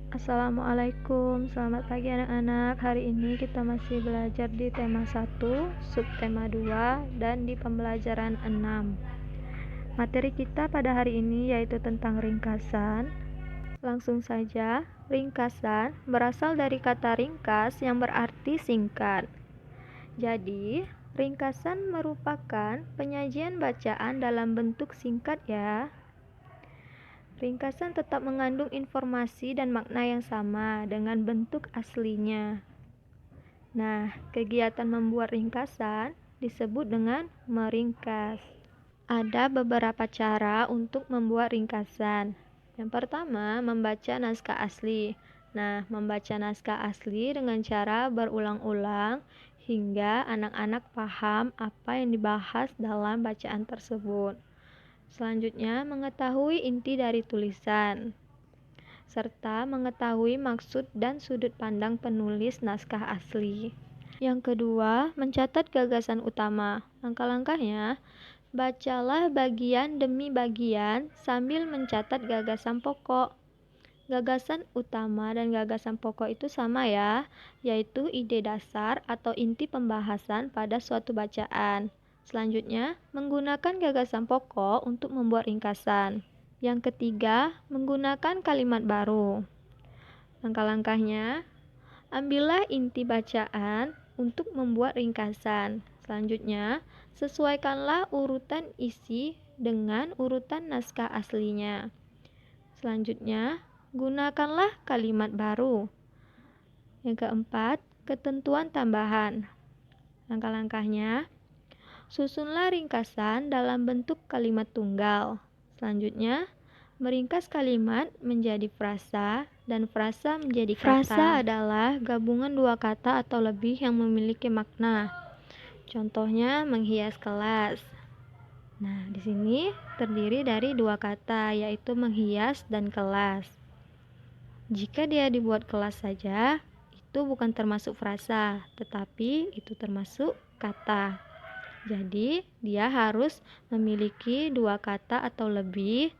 Assalamualaikum, selamat pagi anak-anak. Hari ini kita masih belajar di tema 1, subtema 2, dan di pembelajaran 6. Materi kita pada hari ini yaitu tentang ringkasan. Langsung saja, ringkasan berasal dari kata ringkas yang berarti singkat. Jadi, ringkasan merupakan penyajian bacaan dalam bentuk singkat ya. Ringkasan tetap mengandung informasi dan makna yang sama dengan bentuk aslinya. Nah, kegiatan membuat ringkasan disebut dengan meringkas. Ada beberapa cara untuk membuat ringkasan. Yang pertama, membaca naskah asli. Nah, membaca naskah asli dengan cara berulang-ulang hingga anak-anak paham apa yang dibahas dalam bacaan tersebut. Selanjutnya, mengetahui inti dari tulisan, serta mengetahui maksud dan sudut pandang penulis naskah asli. Yang kedua, mencatat gagasan utama. Langkah-langkahnya, bacalah bagian demi bagian sambil mencatat gagasan pokok. Gagasan utama dan gagasan pokok itu sama ya, yaitu ide dasar atau inti pembahasan pada suatu bacaan. Selanjutnya, menggunakan gagasan pokok untuk membuat ringkasan. Yang ketiga, menggunakan kalimat baru. Langkah-langkahnya, ambillah inti bacaan untuk membuat ringkasan. Selanjutnya, sesuaikanlah urutan isi dengan urutan naskah aslinya. Selanjutnya, gunakanlah kalimat baru. Yang keempat, ketentuan tambahan. Langkah-langkahnya, susunlah ringkasan dalam bentuk kalimat tunggal. Selanjutnya, meringkas kalimat menjadi frasa dan frasa menjadi kata. Frasa adalah gabungan dua kata atau lebih yang memiliki makna. Contohnya, menghias kelas. Nah, di sini terdiri dari dua kata, yaitu menghias dan kelas. Jika dia dibuat kelas saja, itu bukan termasuk frasa, tetapi itu termasuk kata. Jadi, dia harus memiliki dua kata atau lebih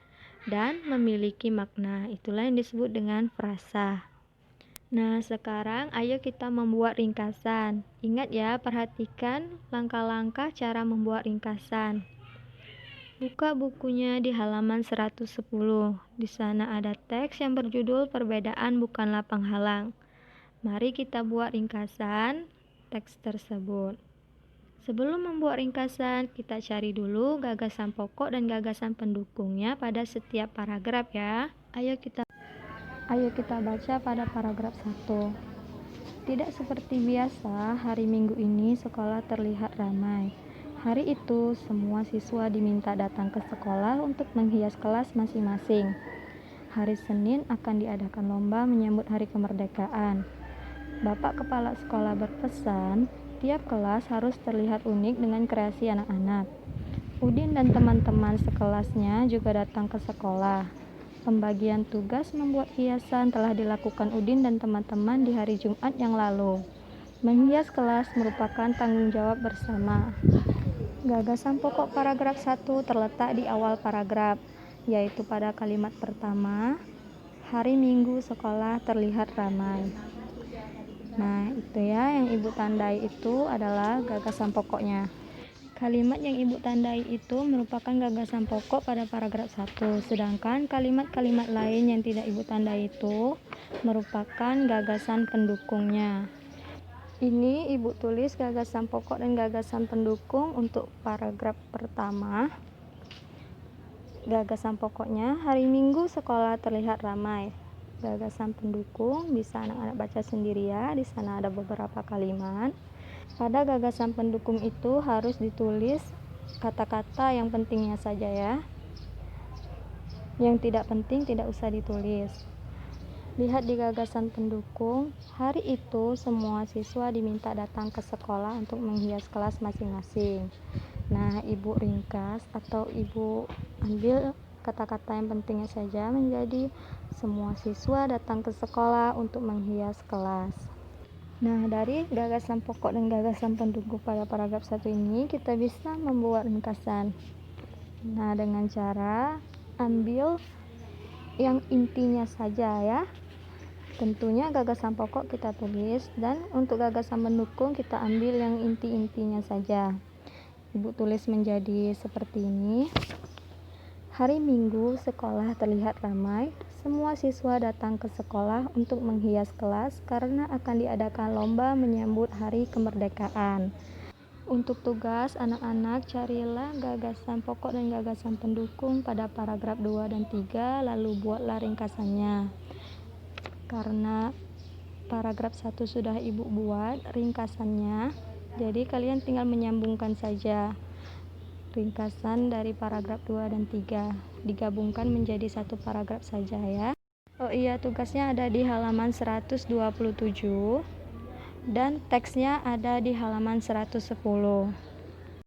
dan memiliki makna. Itulah yang disebut dengan frasa. Nah, sekarang ayo kita membuat ringkasan. Ingat ya, perhatikan langkah-langkah cara membuat ringkasan. Buka bukunya di halaman 110. Di sana ada teks yang berjudul Perbedaan Bukanlah Penghalang. Mari kita buat ringkasan teks tersebut. Sebelum membuat ringkasan, kita cari dulu gagasan pokok dan gagasan pendukungnya pada setiap paragraf ya. Ayo kita baca pada paragraf 1. Tidak seperti biasa, hari Minggu ini sekolah terlihat ramai. Hari itu, semua siswa diminta datang ke sekolah untuk menghias kelas masing-masing. Hari Senin akan diadakan lomba menyambut Hari Kemerdekaan. Bapak Kepala Sekolah berpesan, tiap kelas harus terlihat unik dengan kreasi anak-anak. Udin dan teman-teman sekelasnya juga datang ke sekolah. Pembagian tugas membuat hiasan telah dilakukan Udin dan teman-teman di hari Jumat yang lalu. Menghias kelas merupakan tanggung jawab bersama. Gagasan pokok paragraf 1 terletak di awal paragraf, yaitu pada kalimat pertama, hari Minggu sekolah terlihat ramai. Nah, itu ya yang Ibu tandai itu adalah gagasan pokoknya. Kalimat yang Ibu tandai itu merupakan gagasan pokok pada paragraf 1, sedangkan kalimat-kalimat lain yang tidak Ibu tandai itu merupakan gagasan pendukungnya. Ini Ibu tulis gagasan pokok dan gagasan pendukung untuk paragraf pertama. Gagasan pokoknya, hari Minggu sekolah terlihat ramai. Gagasan pendukung bisa anak-anak baca sendiri ya, di sana ada beberapa kalimat. Pada gagasan pendukung itu harus ditulis kata-kata yang pentingnya saja ya. Yang tidak penting tidak usah ditulis. Lihat di gagasan pendukung, hari itu semua siswa diminta datang ke sekolah untuk menghias kelas masing-masing. Nah, Ibu ringkas atau Ibu ambil kata-kata yang pentingnya saja menjadi semua siswa datang ke sekolah untuk menghias kelas. Nah, dari gagasan pokok dan gagasan pendukung pada paragraf 1 ini kita bisa membuat ringkasan. Nah, dengan cara ambil yang intinya saja ya. Tentunya gagasan pokok kita tulis, dan untuk gagasan mendukung kita ambil yang inti-intinya saja. Ibu tulis menjadi seperti ini. Hari Minggu sekolah terlihat ramai. Semua siswa datang ke sekolah untuk menghias kelas karena akan diadakan lomba menyambut hari kemerdekaan. Untuk tugas anak-anak, carilah gagasan pokok dan gagasan pendukung pada paragraf 2 dan 3, lalu buatlah ringkasannya. Karena paragraf 1 sudah Ibu buat ringkasannya, jadi kalian tinggal menyambungkan saja ringkasan dari paragraf 2 dan 3, digabungkan menjadi satu paragraf saja ya. Oh iya, tugasnya ada di halaman 127 dan teksnya ada di halaman 110.